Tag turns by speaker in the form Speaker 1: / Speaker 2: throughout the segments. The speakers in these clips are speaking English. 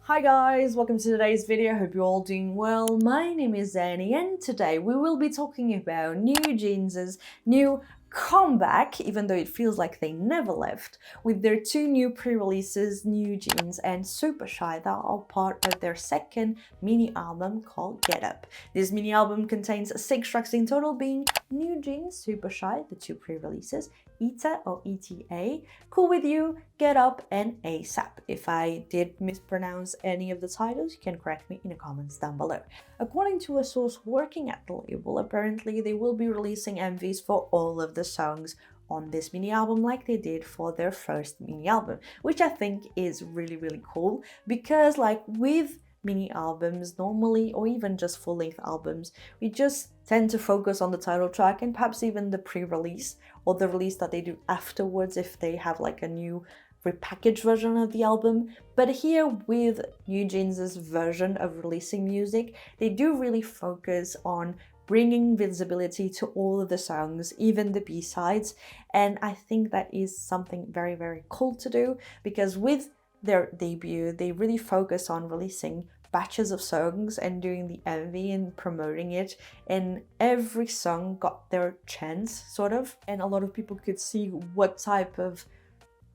Speaker 1: Hi guys, welcome to today's video. Hope you're all doing well. My name is Annie and today we will be talking about NewJeans' new comeback, even though it feels like they never left, with their two new pre-releases, NewJeans and Super Shy, that are part of their second mini album called Get Up. This mini album contains 6 tracks in total, being NewJeans, Super Shy, the 2 pre-releases, ETA or ETA, Cool With You, Get Up, and ASAP. If I did mispronounce any of the titles, you can correct me in the comments down below. According to a source working at the label, apparently they will be releasing MVs for all of the songs on this mini album like they did for their first mini album, which I think is really cool, because like with mini albums normally, or even just full-length albums, we just tend to focus on the title track and perhaps even the pre-release or the release that they do afterwards if they have like a new repackaged version of the album. But here with NewJeans' version of releasing music, they do really focus on bringing visibility to all of the songs, even the B-sides, and I think that is something very cool to do, because with their debut they really focus on releasing batches of songs and doing the MV and promoting it, and every song got their chance sort of, and a lot of people could see what type of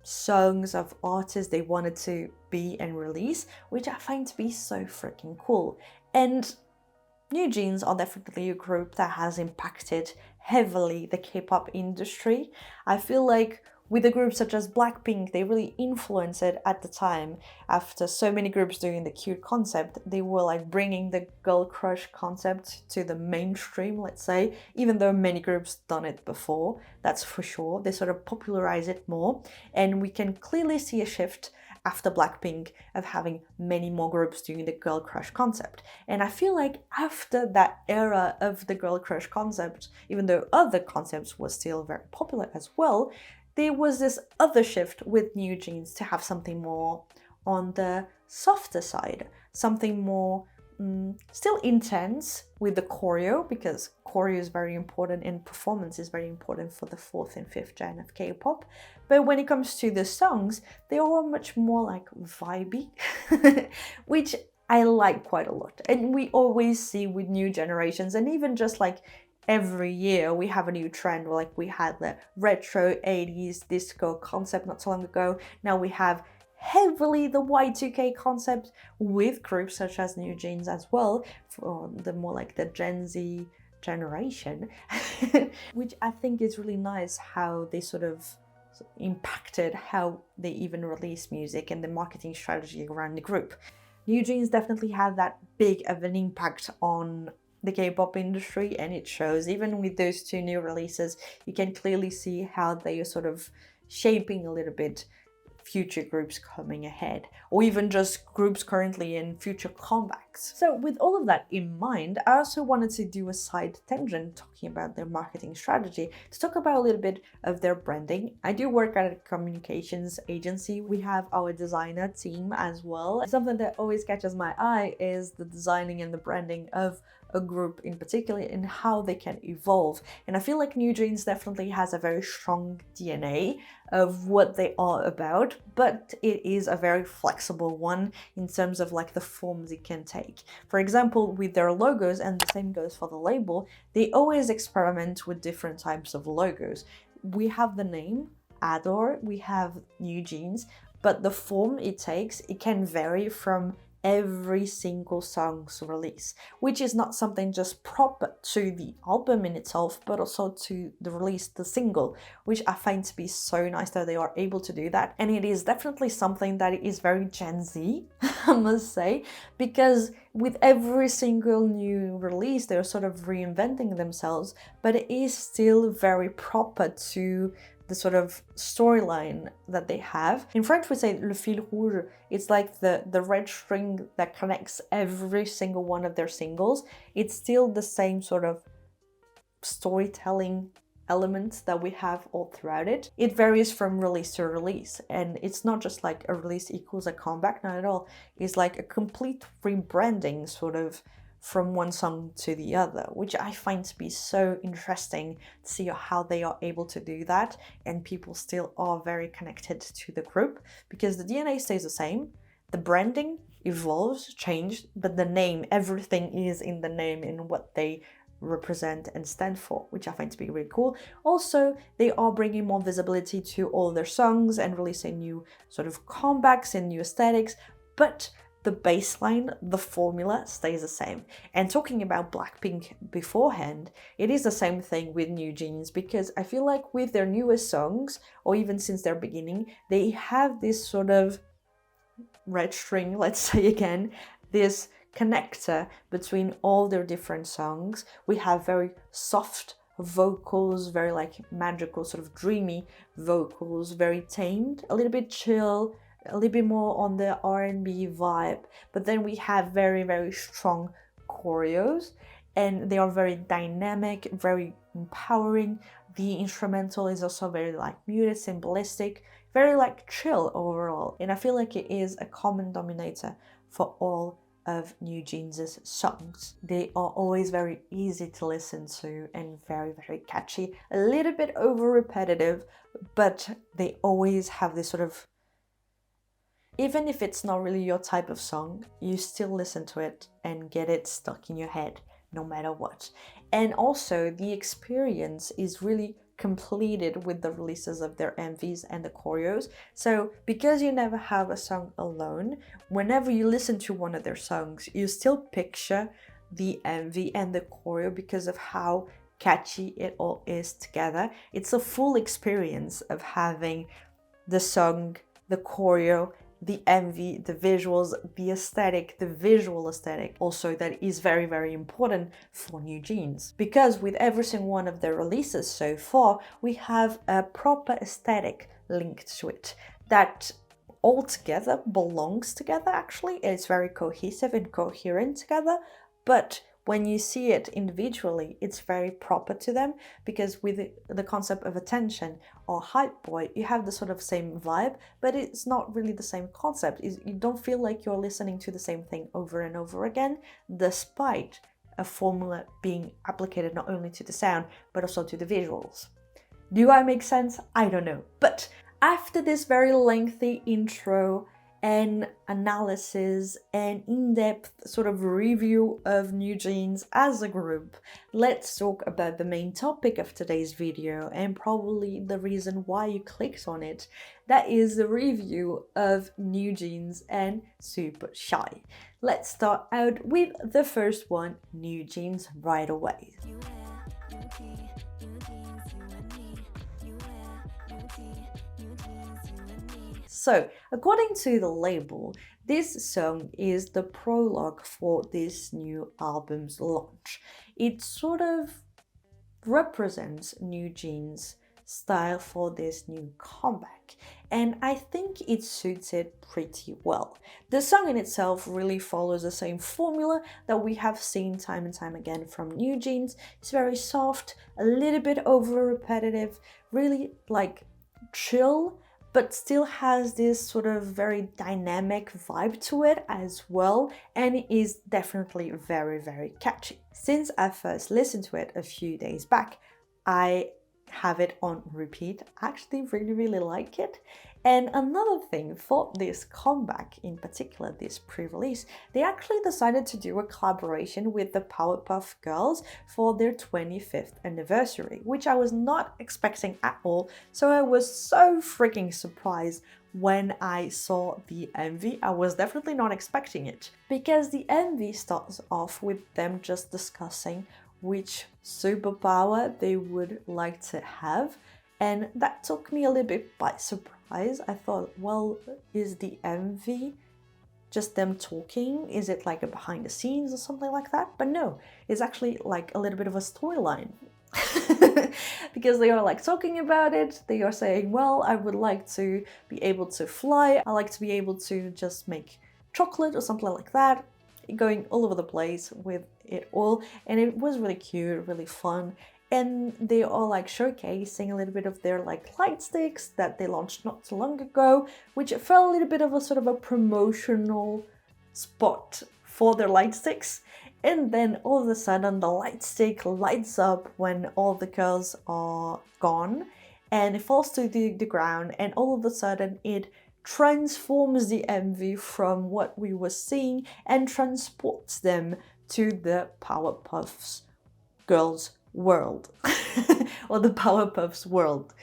Speaker 1: songs of artists they wanted to be and release, which I find to be so freaking cool. And NewJeans are definitely a group that has impacted heavily the K-pop industry. I feel like with a group such as Blackpink, they really influenced it at the time. After so many groups doing the cute concept, they were like bringing the girl crush concept to the mainstream, let's say, even though many groups done it before, that's for sure. They sort of popularize it more, and we can clearly see a shift after Blackpink of having many more groups doing the girl crush concept. And I feel like after that era of the girl crush concept, even though other concepts were still very popular as well, there was this other shift with NewJeans to have something more on the softer side, something more still intense with the choreo, because choreo is very important and performance is very important for the 4th and 5th gen of K-pop. But when it comes to the songs, they are much more like vibey, which I like quite a lot. And we always see with new generations, and even just like every year we have a new trend. Like we had the retro 80s disco concept not so long ago. Now we have heavily the Y2K concept with groups such as NewJeans as well, for the more like the Gen Z generation, which I think is really nice how they sort of impacted how they even release music and the marketing strategy around the group. NewJeans definitely had that big of an impact on the K-pop industry, and it shows. Even with those 2 new releases, you can clearly see how they are sort of shaping a little bit future groups coming ahead, or even just groups currently in future comebacks. So with all of that in mind, I also wanted to do a side tangent talking about their marketing strategy, to talk about a little bit of their branding. I do work at a communications agency. We have our designer team as well. Something that always catches my eye is the designing and the branding of a group in particular, and how they can evolve. And I feel like NewJeans definitely has a very strong DNA of what they are about, but it is a very flexible one in terms of like the forms it can take. For example, with their logos, and the same goes for the label, they always experiment with different types of logos. We have the name Ador, we have NewJeans, but the form it takes, it can vary from every single song's release, which is not something just proper to the album in itself, but also to the release, the single, which I find to be so nice that they are able to do that. And it is definitely something that is very Gen Z, I must say, because with every single new release, they're sort of reinventing themselves, but it is still very proper to the sort of storyline that they have. In French we say le fil rouge. It's like the red string that connects every single one of their singles. It's still the same sort of storytelling elements that we have all throughout it. It varies from release to release, and it's not just like a release equals a comeback, not at all. It's like a complete rebranding sort of from one song to the other, which I find to be so interesting to see how they are able to do that, and people still are very connected to the group because the DNA stays the same. The branding evolves, changed, but the name, everything is in the name and what they represent and stand for, which I find to be really cool. Also, they are bringing more visibility to all their songs and releasing new sort of comebacks and new aesthetics, but the baseline, the formula stays the same. And talking about Blackpink beforehand, it is the same thing with NewJeans, because I feel like with their newest songs, or even since their beginning, they have this sort of red string, let's say again, this connector between all their different songs. We have very soft vocals, very like magical, sort of dreamy vocals, very tamed, a little bit chill, a little bit more on the R&B vibe, but then we have very, very strong choreos, and they are very dynamic, very empowering. The instrumental is also very like muted, simplistic, very like chill overall, and I feel like it is a common denominator for all of NewJeans' songs. They are always very easy to listen to and very, very catchy, a little bit over repetitive, but they always have this sort of, even if it's not really your type of song, you still listen to it and get it stuck in your head no matter what. And also the experience is really completed with the releases of their MVs and the choreos. So because you never have a song alone, whenever you listen to one of their songs, you still picture the MV and the choreo because of how catchy it all is together. It's a full experience of having the song, the choreo, the MV, the visuals, the aesthetic, the visual aesthetic. Also, that is very, very important for NewJeans, because with every single one of their releases so far, we have a proper aesthetic linked to it that all together belongs together. Actually, it's very cohesive and coherent together, but when you see it individually, it's very proper to them, because with the concept of attention or hype boy, you have the sort of same vibe, but it's not really the same concept. You don't feel like you're listening to the same thing over and over again, despite a formula being applied not only to the sound, but also to the visuals. Do I make sense? I don't know. But after this very lengthy intro and analysis and in-depth sort of review of NewJeans as a group, let's talk about the main topic of today's video and probably the reason why you clicked on it. That is the review of NewJeans and Super Shy. Let's start out with the first one, NewJeans, right away. So, according to the label, this song is the prologue for this new album's launch. It sort of represents NewJeans' style for this new comeback, and I think it suits it pretty well. The song in itself really follows the same formula that we have seen time and time again from NewJeans. It's very soft, a little bit over repetitive, really like chill, but still has this sort of very dynamic vibe to it as well, and it is definitely very, very catchy. Since I first listened to it a few days back, I have it on repeat. I actually really, really like it. And another thing for this comeback, in particular this pre-release, they actually decided to do a collaboration with the Powerpuff Girls for their 25th anniversary, which I was not expecting at all. So I was so freaking surprised when I saw the MV. I was definitely not expecting it, because the MV starts off with them just discussing which superpower they would like to have. And that took me a little bit by surprise. I thought, well, is the MV just them talking? Is it like a behind the scenes or something like that? But no, it's actually like a little bit of a storyline. Because they are like talking about it. They are saying, well, I would like to be able to fly. I like to be able to just make chocolate or something like that. Going all over the place with it all. And it was really cute, really fun. And they are like showcasing a little bit of their like light sticks that they launched not so long ago, which felt a little bit of a sort of a promotional spot for their light sticks. And then all of a sudden the light stick lights up when all the girls are gone, and it falls to the ground, and all of a sudden it transforms the MV from what we were seeing and transports them to the Powerpuff Girls world or the Powerpuffs world,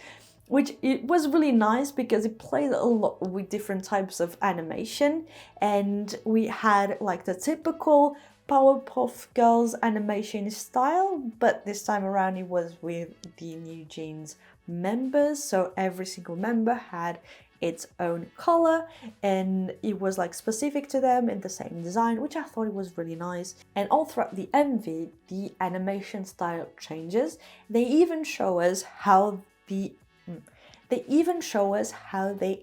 Speaker 1: which it was really nice because it played a lot with different types of animation, and we had like the typical Powerpuff Girls animation style, but this time around it was with the NewJeans members, so every single member had its own color and it was like specific to them in the same design, which I thought it was really nice. And all throughout the MV, the animation style changes. They even show us how they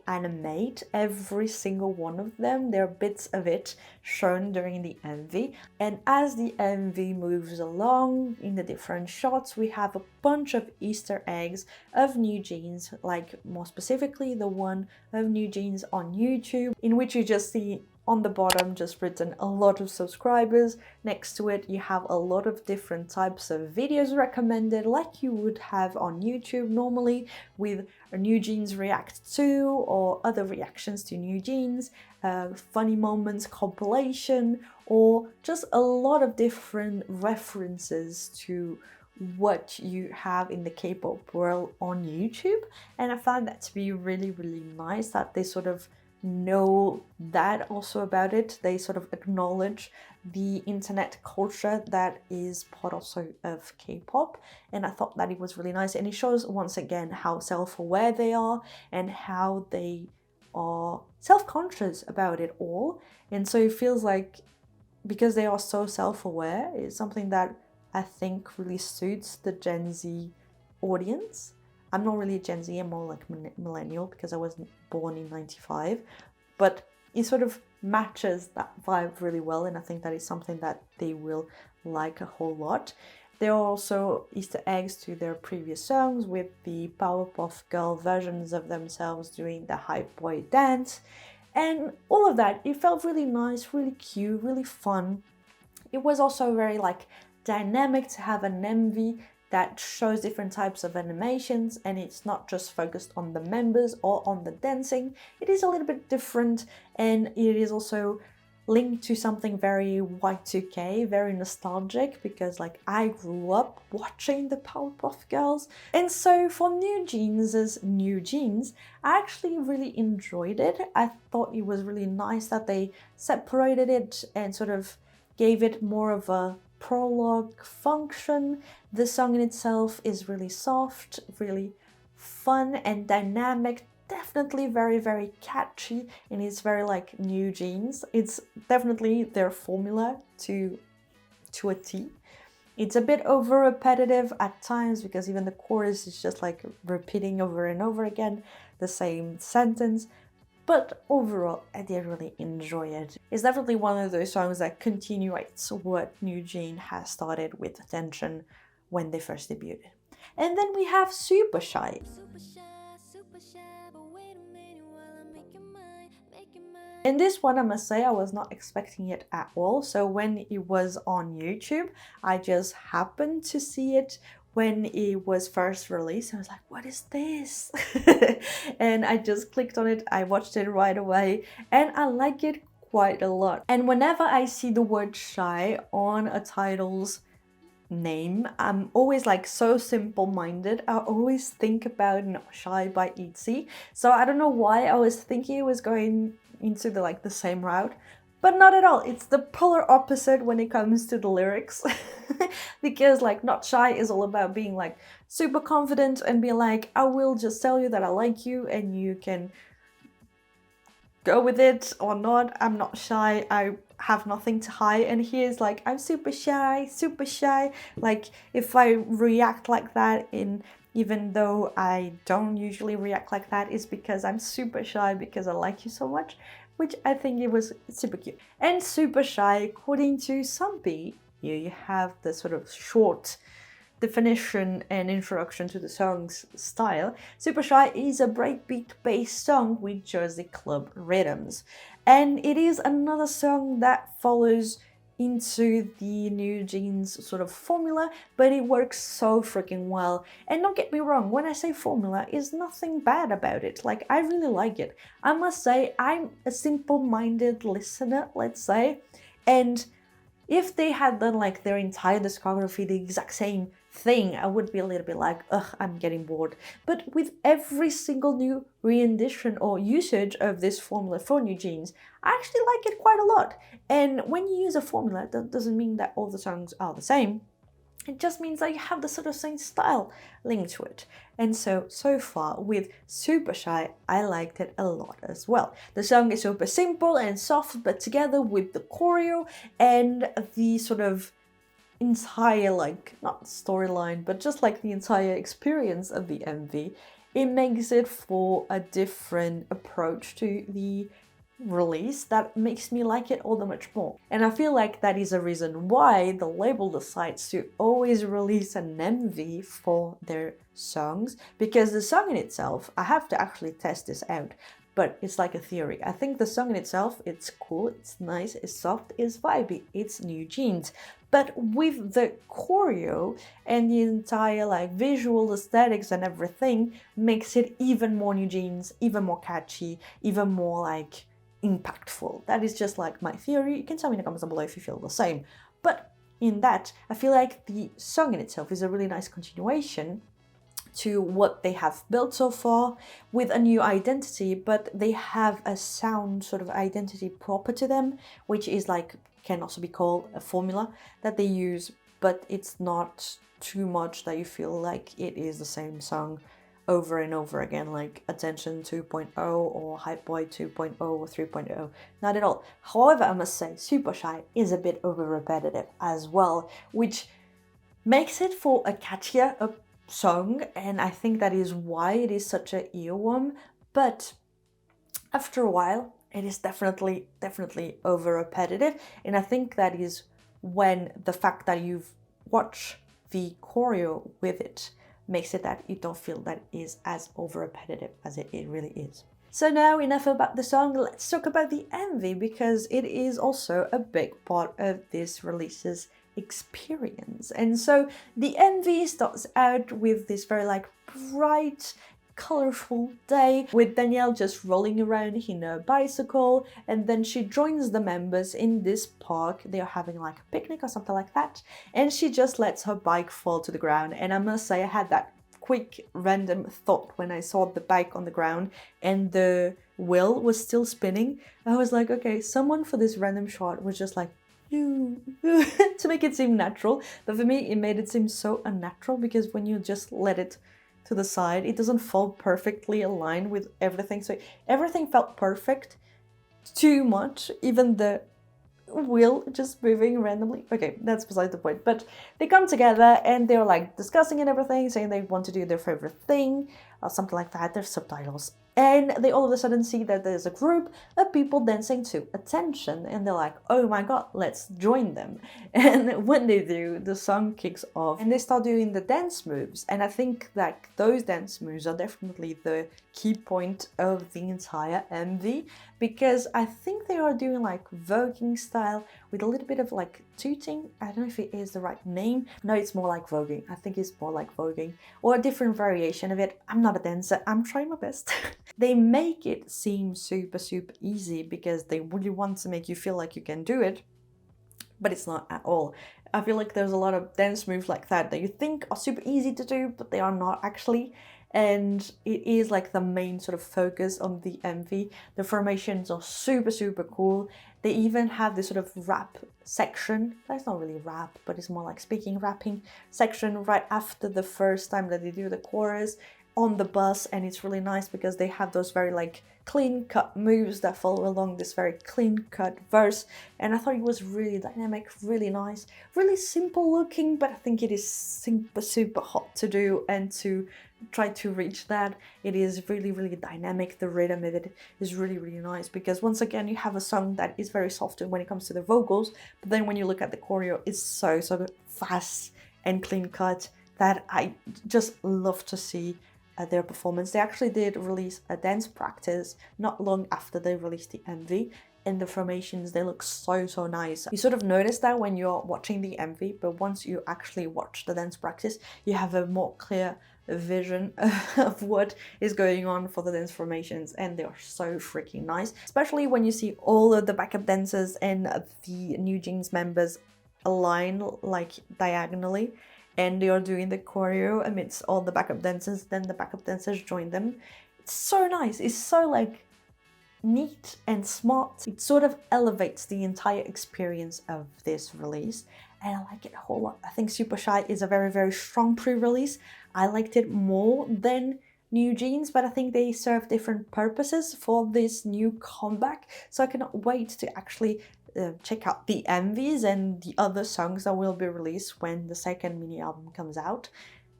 Speaker 1: animate every single one of them. There are bits of it shown during the MV. And as the MV moves along in the different shots, we have a bunch of Easter eggs of NewJeans, like more specifically the one of NewJeans on YouTube, in which you just see on the bottom just written a lot of subscribers. Next to it you have a lot of different types of videos recommended, like you would have on YouTube normally, with a NewJeans react to or other reactions to NewJeans, funny moments compilation, or just a lot of different references to what you have in the K-pop world on YouTube. And I found that to be really, really nice that they sort of know that also about it. They sort of acknowledge the internet culture that is part also of K-pop, and I thought that it was really nice. And it shows once again how self-aware they are and how they are self-conscious about it all. And so it feels like, because they are so self-aware, it's something that I think really suits the Gen Z audience. I'm not really Gen Z, I'm more like millennial because I wasn't born in 95, but it sort of matches that vibe really well, and I think that is something that they will like a whole lot. There are also Easter eggs to their previous songs with the Powerpuff Girl versions of themselves doing the Hype Boy dance, and all of that. It felt really nice, really cute, really fun. It was also very like dynamic to have an MV that shows different types of animations, and it's not just focused on the members or on the dancing. It is a little bit different, and it is also linked to something very Y2K, very nostalgic, because like I grew up watching the Powerpuff Girls. And so for NewJeans' NewJeans, I actually really enjoyed it. I thought it was really nice that they separated it and sort of gave it more of a prologue function. The song in itself is really soft, really fun and dynamic, definitely very, very catchy, and it's very like NewJeans. It's definitely their formula to a T. It's a bit over repetitive at times because even the chorus is just like repeating over and over again the same sentence. But overall, I did really enjoy it. It's definitely one of those songs that continuates what NewJeans has started with Attention when they first debuted. And then we have Super Shy. In this one, I must say, I was not expecting it at all. So when it was on YouTube, I just happened to see it when it was first released. I was like, what is this? And I just clicked on it, I watched it right away, and I like it quite a lot. And whenever I see the word shy on a title's name, I'm always like so simple-minded. I always think about Not Shy by ITZY. So I don't know why I was thinking it was going into the same route, but not at all. It's the polar opposite when it comes to the lyrics. Because like Not Shy is all about being like super confident and be like, I will just tell you that I like you and you can go with it or not. I'm not shy, I have nothing to hide. And here's like, I'm super shy, super shy. Like if I react like that, even though I don't usually react like that, is because I'm super shy because I like you so much, which I think it was super cute. And Super Shy, according to Sumpy, here you have the sort of short definition and introduction to the song's style. Super Shy is a breakbeat-based song with Jersey club rhythms. And it is another song that follows into the NewJeans sort of formula, but it works so freaking well. And don't get me wrong, when I say formula, is nothing bad about it. Like, I really like it. I must say, I'm a simple-minded listener, let's say, and if they had done like their entire discography the exact same thing, I would be a little bit like, ugh, I'm getting bored. But with every single new rendition or usage of this formula for NewJeans, I actually like it quite a lot. And when you use a formula, that doesn't mean that all the songs are the same. It just means that you have the sort of same style linked to it. And so far with Super Shy, I liked it a lot as well. The song is super simple and soft, but together with the choreo and the sort of entire, like, not storyline, but just like the entire experience of the MV, it makes it for a different approach to the release that makes me like it all the much more. And I feel like that is a reason why the label decides to always release an MV for their songs, because the song in itself, I have to actually test this out, but it's like a theory. I think the song in itself, it's cool, it's nice, it's soft, it's vibey, it's NewJeans. But with the choreo and the entire like visual aesthetics and everything makes it even more NewJeans, even more catchy, even more like impactful. That is just like my theory. You can tell me in the comments down below if you feel the same. But in that, I feel like the song in itself is a really nice continuation to what they have built so far with a new identity, but they have a sound sort of identity proper to them, which is like, can also be called a formula that they use, but it's not too much that you feel like it is the same song over and over again, like Attention 2.0 or Hype Boy 2.0 or 3.0. Not at all. However, I must say, Super Shy is a bit over repetitive as well, which makes it for a catchier song, and I think that is why it is such an earworm. But after a while, it is definitely over repetitive, and I think that is when the fact that you've watched the choreo with it makes it that you don't feel that it is as over repetitive as it really is. So now enough about the song, let's talk about the MV, because it is also a big part of this release's experience. And so the MV starts out with this very like bright, colorful day with Danielle just rolling around in a bicycle, and then she joins the members in this park. They are having like a picnic or something like that, and she just lets her bike fall to the ground. And I must say, I had that quick random thought when I saw the bike on the ground and the wheel was still spinning. I was like, okay, someone for this random shot was just like to make it seem natural. But for me, it made it seem so unnatural, because when you just let it to the side, it doesn't fall perfectly aligned with everything. So everything felt perfect too much, even the wheel just moving randomly. Okay, that's beside the point. But they come together and they're like discussing and everything, saying they want to do their favorite thing or something like that. There's subtitles. And they all of a sudden see that there's a group of people dancing to Attention, and they're like, oh my god, let's join them. And when they do, the song kicks off and they start doing the dance moves. And I think that those dance moves are definitely the key point of the entire MV, because I think they are doing like voguing style with a little bit of like tooting. I don't know if it is the right name. No, it's more like voguing. I think it's more like voguing, or a different variation of it. I'm not a dancer, I'm trying my best. They make it seem super easy because they really want to make you feel like you can do it, but it's not at all. I feel like there's a lot of dance moves like that that you think are super easy to do, but they are not actually. And it is like the main sort of focus on the MV. The formations are super cool. They even have this sort of rap section. That's not really rap, but it's more like speaking, rapping section right after the first time that they do the chorus on the bus. And it's really nice because they have those very like clean cut moves that follow along this very clean cut verse. And I thought it was really dynamic, really nice, really simple looking, but I think it is super hot to do and to try to reach that. It is really dynamic. The rhythm of it is really nice, because once again you have a song that is very soft when it comes to the vocals, but then when you look at the choreo, it's so fast and clean cut that I just love to see their performance. They actually did release a dance practice not long after they released the MV, and the formations, they look so nice. You sort of notice that when you're watching the MV, but once you actually watch the dance practice, you have a more clear vision of what is going on for the dance formations, and they are so freaking nice, especially when you see all of the backup dancers and the NewJeans members align like diagonally, and they are doing the choreo amidst all the backup dancers, then the backup dancers join them. It's so nice. It's so like neat and smart. It sort of elevates the entire experience of this release, and I like it a whole lot. I think Super Shy is a very strong pre-release. I liked it more than NewJeans, but I think they serve different purposes for this new comeback, so I cannot wait to actually check out the MVs and the other songs that will be released when the second mini album comes out.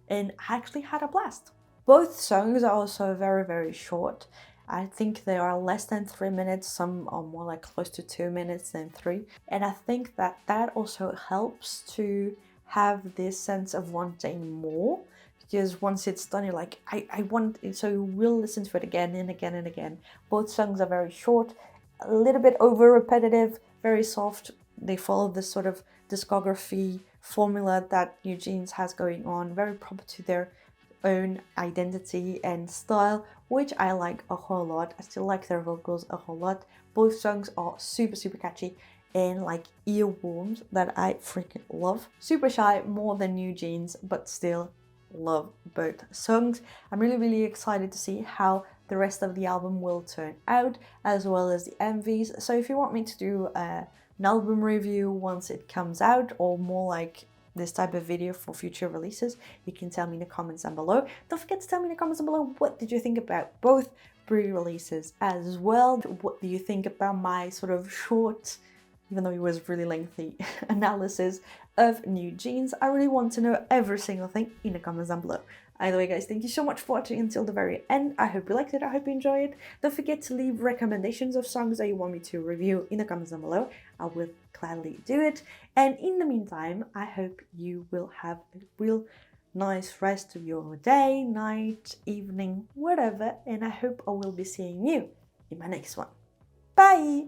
Speaker 1: And I actually had a blast. Both songs are also very short. I think they are less than 3 minutes, some are more like close to 2 minutes than 3. And I think that also helps to have this sense of wanting more, because once it's done, you're like, I want it, so you will listen to it again and again and again. Both songs are very short, a little bit over repetitive, very soft. They follow this sort of discography formula that NewJeans has going on, very proper to their own identity and style, which I like a whole lot. I still like their vocals a whole lot. Both songs are super catchy and like earworms that I freaking love. Super Shy more than NewJeans, but still love both songs. I'm really excited to see how the rest of the album will turn out, as well as the MVs. So if you want me to do an album review once it comes out, or more like this type of video for future releases, you can tell me in the comments down below. Don't forget to tell me in the comments down below, what did you think about both pre-releases as well? What do you think about my sort of short, even though it was really lengthy, analysis of NewJeans? I really want to know every single thing in the comments down below. Either way, guys, thank you so much for watching until the very end. I hope you liked it. I hope you enjoyed it. Don't forget to leave recommendations of songs that you want me to review in the comments down below. I will gladly do it. And in the meantime, I hope you will have a real nice rest of your day, night, evening, whatever. And I hope I will be seeing you in my next one. Bye!